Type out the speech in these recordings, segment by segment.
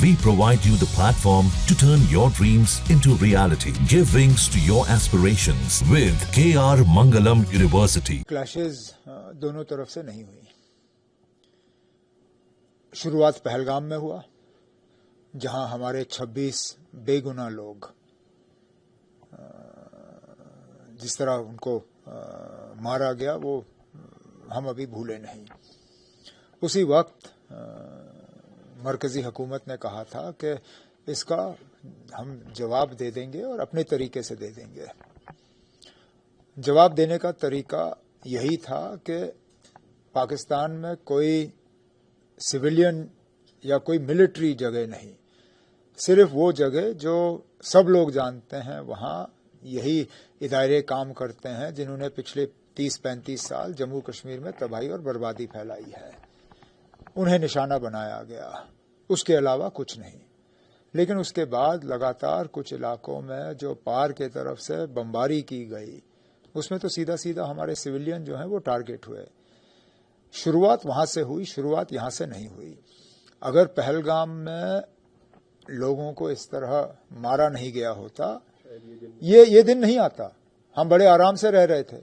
We provide you the platform to turn your dreams into reality. Give wings to your aspirations with KR Mangalam University. Clashes दोनों तरफ से नहीं हुई। शुरुआत पहलगाम में हुआ, जहां हमारे 26 बेगुनाह लोग जिस तरह उनको मारा गया वो हम अभी भूले नहीं। उसी वक्त मरकजी हुकूमत ने कहा था कि इसका हम जवाब दे देंगे और अपने तरीके से दे देंगे। जवाब देने का तरीका यही था कि पाकिस्तान में कोई सिविलियन या कोई मिलिट्री जगह नहीं, सिर्फ वो जगह जो सब लोग जानते हैं, वहाँ यही इदारे काम करते हैं जिन्होंने पिछले 30-35 साल जम्मू कश्मीर में तबाही और बर्बादी फैलाई है, उन्हें निशाना बनाया गया। उसके अलावा कुछ नहीं। लेकिन उसके बाद लगातार कुछ इलाकों में जो पार के तरफ से बमबारी की गई, उसमें तो सीधा सीधा हमारे सिविलियन जो हैं वो टारगेट हुए। शुरुआत वहां से हुई, शुरुआत यहां से नहीं हुई। अगर पहलगाम में लोगों को इस तरह मारा नहीं गया होता, ये दिन नहीं आता। हम बड़े आराम से रह रहे थे।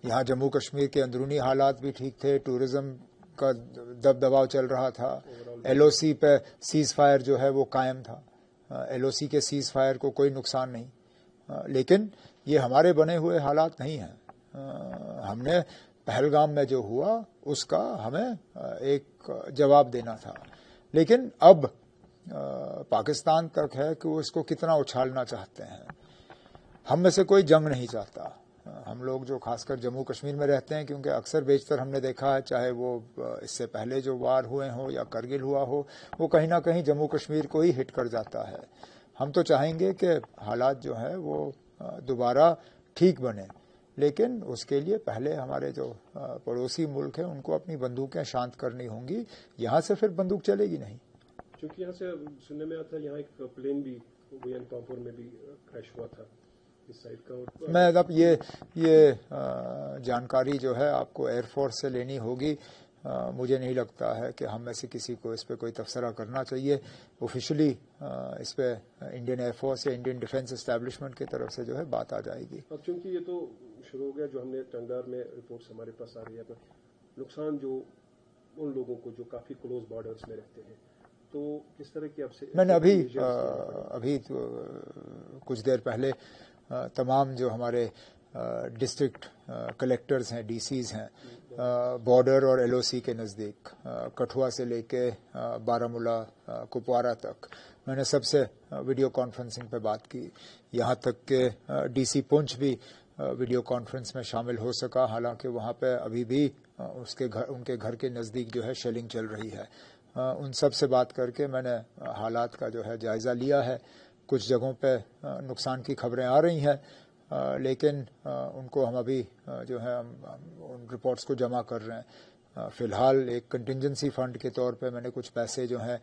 यहाँ जम्मू कश्मीर के अंदरूनी हालात भी ठीक थे, टूरिज्म का दबदबाव चल रहा था, एलओसी पे सीज फायर जो है वो कायम था, एलओसी के सीज फायर को कोई नुकसान नहीं। लेकिन ये हमारे बने हुए हालात नहीं हैं। हमने पहलगाम में जो हुआ उसका हमें एक जवाब देना था। लेकिन अब पाकिस्तान तक है कि वो इसको कितना उछालना चाहते हैं। हम में से कोई जंग नहीं चाहता। हम लोग जो खासकर जम्मू कश्मीर में रहते हैं, क्योंकि अक्सर बेशतर हमने देखा है, चाहे वो इससे पहले जो वार हुए हो या करगिल हुआ हो, वो कहीं ना कहीं जम्मू कश्मीर को ही हिट कर जाता है। हम तो चाहेंगे कि हालात जो है वो दोबारा ठीक बने, लेकिन उसके लिए पहले हमारे जो पड़ोसी मुल्क हैं उनको अपनी बंदूकें शांत करनी होंगी। यहाँ से फिर बंदूक चलेगी नहीं। क्योंकि यहाँ से सुनने में आता है यहाँ एक प्लेन भी कानपुर में भी क्रैश हुआ था इस साइड का। मैं अब ये जानकारी जो है आपको एयरफोर्स से लेनी होगी। मुझे नहीं लगता है कि हम में से किसी को इस पे कोई तबसरा करना चाहिए। ऑफिशियली इस पे इंडियन एयरफोर्स या इंडियन डिफेंस एस्टैब्लिशमेंट की तरफ से जो है बात आ जाएगी। अब चूंकि ये तो शुरू हो गया, जो हमने टंगार में रिपोर्ट्स हमारे पास आ रही है, नुकसान जो उन लोगों को जो काफी क्लोज बॉर्डर्स में रहते हैं, तो किस तरह की आपसे मैंने अभी तो कुछ देर पहले तमाम जो हमारे डिस्ट्रिक्ट कलेक्टर्स हैं, डीसीज हैं, बॉर्डर और एलओसी के नज़दीक कठुआ से लेके बारामूला कुपवारा तक, मैंने सबसे वीडियो कॉन्फ्रेंसिंग पे बात की। यहाँ तक के डीसी पुंछ भी वीडियो कॉन्फ्रेंस में शामिल हो सका, हालांकि वहाँ पे अभी भी उनके घर के नज़दीक जो है शेलिंग चल रही है। उन सब से बात करके मैंने हालात का जो है जायज़ा लिया है। कुछ जगहों पे नुकसान की खबरें आ रही हैं, लेकिन उनको हम अभी जो है हम उन रिपोर्ट्स को जमा कर रहे हैं। फ़िलहाल एक कंटिंजेंसी फ़ंड के तौर पे मैंने कुछ पैसे जो हैं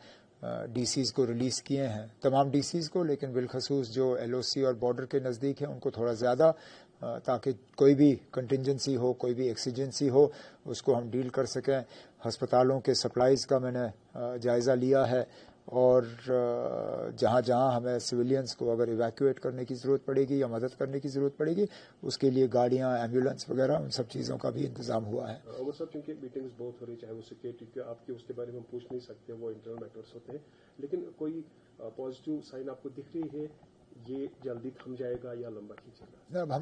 डीसीज़ को रिलीज़ किए हैं, तमाम डीसीज़ को, लेकिन बिलखसूस जो एलओसी और बॉर्डर के नज़दीक है उनको थोड़ा ज़्यादा, ताकि कोई भी कंटिंजेंसी हो, कोई भी एक्सीजेंसी हो, उसको हम डील कर सकें। हस्पतालों के सप्लाईज़ का मैंने जायज़ा लिया है, और जहाँ जहाँ हमें सिविलियंस को अगर इवैक्यूएट करने की ज़रूरत पड़ेगी या मदद करने की ज़रूरत पड़ेगी, उसके लिए गाड़ियाँ, एम्बुलेंस वगैरह, उन सब चीज़ों का भी इंतज़ाम हुआ है। वो सब क्योंकि मीटिंग्स बहुत हो रही, चाहे वो सिक्योरिटी के आपके उसके बारे में हम पूछ नहीं सकते, वो इंटरनल मैटर्स होते हैं, लेकिन कोई पॉजिटिव साइन आपको दिख रही है, ये जल्दी थम जाएगा या लंबा खींचेगा? अब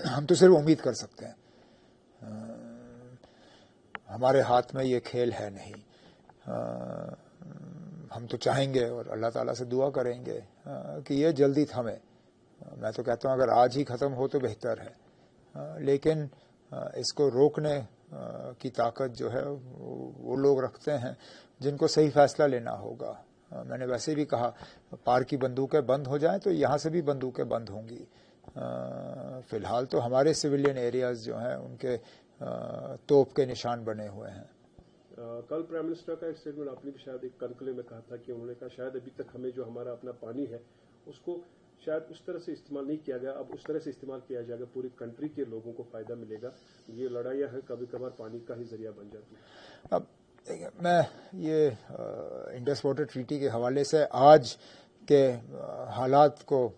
हम तो सिर्फ उम्मीद कर सकते हैं। हमारे हाथ में ये खेल है नहीं। हम तो चाहेंगे और अल्लाह ताला से दुआ करेंगे कि ये जल्दी थमे। मैं तो कहता हूँ अगर आज ही ख़त्म हो तो बेहतर है, लेकिन इसको रोकने की ताकत जो है वो लोग रखते हैं जिनको सही फैसला लेना होगा। मैंने वैसे भी कहा, पार की बंदूकें बंद हो जाएं तो यहाँ से भी बंदूकें बंद होंगी। फ़िलहाल तो हमारे सिविलियन एरियाज़ जो हैं उनके तोप के निशान बने हुए हैं। कल प्राइम मिनिस्टर का एक स्टेटमेंट आपने भी शायद एक कनकले में कहा था कि उन्होंने कहा शायद अभी तक हमें जो हमारा अपना पानी है उसको शायद उस तरह से इस्तेमाल नहीं किया गया, अब उस तरह से इस्तेमाल किया जाएगा, पूरी कंट्री के लोगों को फायदा मिलेगा। ये लड़ाइयाँ है कभी कभार पानी का ही जरिया बन जाती है। अब میں یہ انڈس واٹر ٹریٹی کے حوالے سے آج کے حالات کو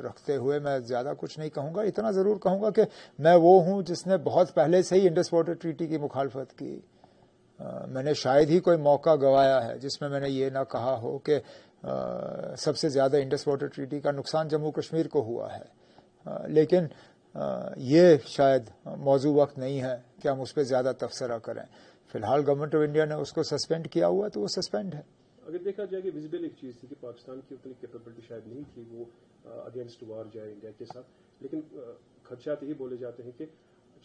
رکھتے ہوئے میں زیادہ کچھ نہیں کہوں گا. اتنا ضرور کہوں گا کہ میں وہ ہوں جس نے بہت پہلے سے ہی انڈس واٹر ٹریٹی کی مخالفت کی. میں نے شاید ہی کوئی موقع گوایا ہے جس میں نے یہ نہ کہا ہو کہ سب سے زیادہ انڈس واٹر ٹریٹی کا نقصان جموں کشمیر کو ہوا ہے. لیکن یہ شاید موضوع وقت نہیں ہے کہ ہم اس پہ زیادہ تبصرہ کریں. فی الحال گورنمنٹ آف انڈیا نے اس کو سسپینڈ کیا ہوا تو وہ سسپینڈ ہے. اگر دیکھا جائے کہ ویزیبل ایک چیز تھی کہ پاکستان کی اتنی کیپیبلٹی شاید نہیں تھی وہ اگینسٹ وار جائے انڈیا کے ساتھ, لیکن خدشات یہی بولے جاتے ہیں کہ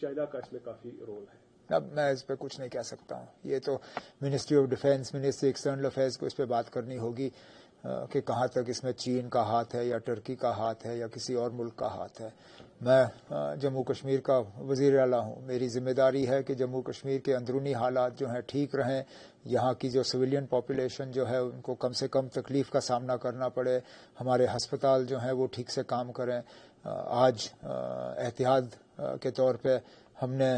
چائنا کا اس میں کافی رول ہے. اب میں اس پہ کچھ نہیں کہہ سکتا ہوں. یہ تو ministry of defence, ministry external affairs کو اس پہ بات کرنی ہوگی کہ کہاں تک اس میں چین کا ہاتھ ہے یا ٹرکی کا ہاتھ ہے یا کسی اور ملک کا ہاتھ ہے. میں جموں کشمیر کا وزیر اعلیٰ ہوں. میری ذمہ داری ہے کہ جموں کشمیر کے اندرونی حالات جو ہیں ٹھیک رہیں, یہاں کی جو سویلین پاپولیشن جو ہے ان کو کم سے کم تکلیف کا سامنا کرنا پڑے, ہمارے ہسپتال جو ہیں وہ ٹھیک سے کام کریں. آج احتیاط کے طور پہ ہم نے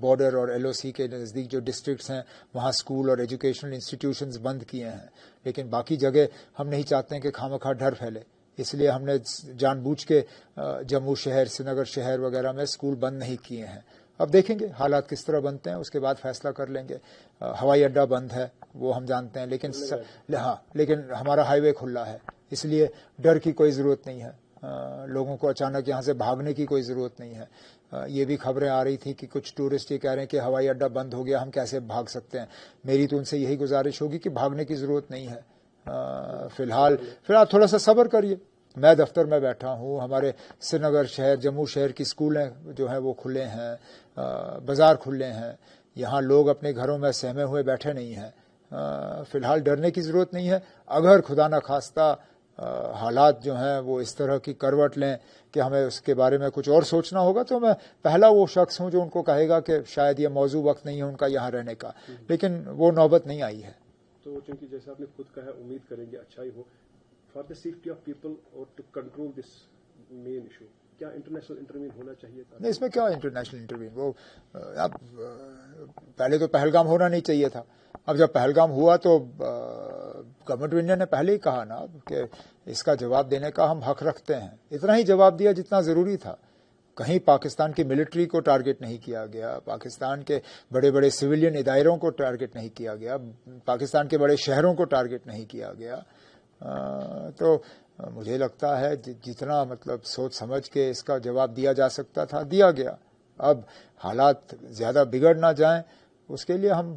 بارڈر اور ایل او سی کے نزدیک جو ڈسٹرکٹس ہیں وہاں اسکول اور ایجوکیشنل انسٹیٹیوشنز بند کیے ہیں, لیکن باقی جگہ ہم نہیں چاہتے ہیں کہ خامخواہ ڈر پھیلے. اس لیے ہم نے جان بوجھ کے جموں شہر, سری نگر شہر وغیرہ میں اسکول بند نہیں کیے ہیں. اب دیکھیں گے حالات کس طرح بنتے ہیں, اس کے بعد فیصلہ کر لیں گے. ہوائی اڈہ بند ہے وہ ہم جانتے ہیں, لیکن ہمارا ہائی وے کھلا ہے, اس لیے ڈر کی کوئی ضرورت نہیں ہے. لوگوں کو اچانک یہاں سے بھاگنے کی کوئی ضرورت نہیں ہے. یہ بھی خبریں آ رہی تھی کہ کچھ ٹورسٹ یہ کہہ رہے ہیں کہ ہوائی اڈہ بند ہو گیا, ہم کیسے بھاگ سکتے ہیں. میری تو ان سے یہی گزارش ہوگی کہ بھاگنے کی ضرورت نہیں ہے. فی الحال تھوڑا سا صبر کریے. میں دفتر میں بیٹھا ہوں, ہمارے سری نگر شہر, جموں شہر کی اسکولیں جو ہیں وہ کھلے ہیں, بازار کھلے ہیں. یہاں لوگ اپنے گھروں میں سہمے ہوئے بیٹھے نہیں ہیں. فی الحال ڈرنے کی ضرورت نہیں ہے. اگر خدا نخواستہ حالات جو ہیں وہ اس طرح کی کروٹ لیں کہ ہمیں اس کے بارے میں کچھ اور سوچنا ہوگا تو میں پہلا وہ شخص ہوں جو ان کو کہے گا کہ شاید یہ موضوع وقت نہیں ہے ان کا یہاں رہنے کا, لیکن وہ نوبت نہیں آئی ہے. تو چونکہ جیسا آپ نے خود کہا ہے امید کریں گے اچھا ہی ہو. For the safety of people اور to control this main issue, کیا انٹرنیشنل انٹروین ہونا چاہیے تھا؟ نہیں, اس میں کیا انٹرنیشنل انٹروین, وہ اب پہلے تو پہلگام ہونا نہیں چاہیے تھا. اب جب پہلگام ہوا تو گورنمنٹ آف انڈیا نے پہلے ہی کہا نا کہ اس کا جواب دینے کا ہم حق رکھتے ہیں. اتنا ہی جواب دیا جتنا ضروری تھا. کہیں پاکستان کی ملٹری کو ٹارگٹ نہیں کیا گیا, پاکستان کے بڑے بڑے سویلین اداروں کو ٹارگٹ نہیں کیا گیا, پاکستان کے بڑے شہروں کو ٹارگٹ نہیں کیا گیا. تو مجھے لگتا ہے جتنا مطلب سوچ سمجھ کے اس کا جواب دیا جا سکتا تھا دیا گیا. اب حالات زیادہ بگڑ نہ جائیں اس کے لیے ہم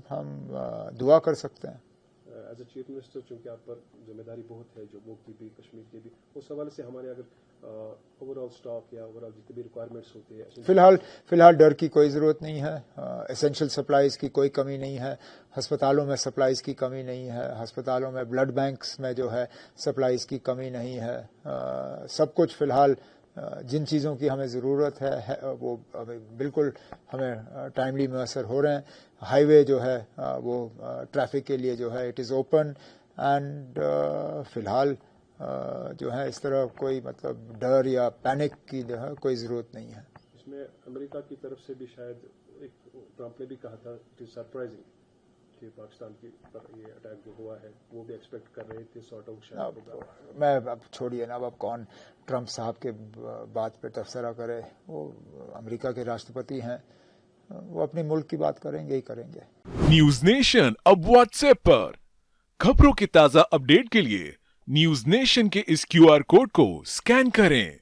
دعا کر سکتے ہیں. ایز اے چیف منسٹر چونکہ آپ پر ذمہ داری بہت ہے جموں کی بھی کشمیر کی بھی, اس حوالے سے ہمارے اگر اوور آل اسٹاک یا اوور آل جتنے بھی ریکوائرمنٹس ہوتے ہیں فی الحال ڈر کی کوئی ضرورت نہیں ہے. اسینشل سپلائیز کی کوئی کمی نہیں ہے. ہسپتالوں میں سپلائیز کی کمی نہیں ہے. ہسپتالوں میں بلڈ بینکس میں جو ہے سپلائیز کی کمی نہیں ہے. سب کچھ فی الحال جن چیزوں کی ہمیں ضرورت ہے وہ بالکل ہمیں ٹائملی میسر ہو رہے ہیں. ہائی وے جو ہے وہ ٹریفک کے لیے جو ہے اٹ از اوپن اینڈ فی الحال جو ہے اس طرح کوئی مطلب ڈر یا پینک کی جو ہے کوئی ضرورت نہیں ہے. اس میں امریکہ کی طرف سے بھی شاید ایک ٹرمپ نے بھی کہا تھا اٹ از سرپرائزنگ کہ پاکستان کی پر یہ اٹیک جو ہوا ہے وہ بھی ایکسپیکٹ کر رہے تھے سارٹ آؤٹ شاید ہوگا. میں اب چھوڑیے نا, اب کون ٹرمپ صاحب کے بات پہ تبصرہ کرے. وہ امریکہ کے راشٹرپتی ہیں, وہ اپنے ملک کی بات کریں گے ہی کریں گے. نیوز نیشن اب واٹس ایپ پر خبروں کی تازہ اپڈیٹ کے لیے نیوز نیشن کے اس QR کوڈ کو سکین کریں.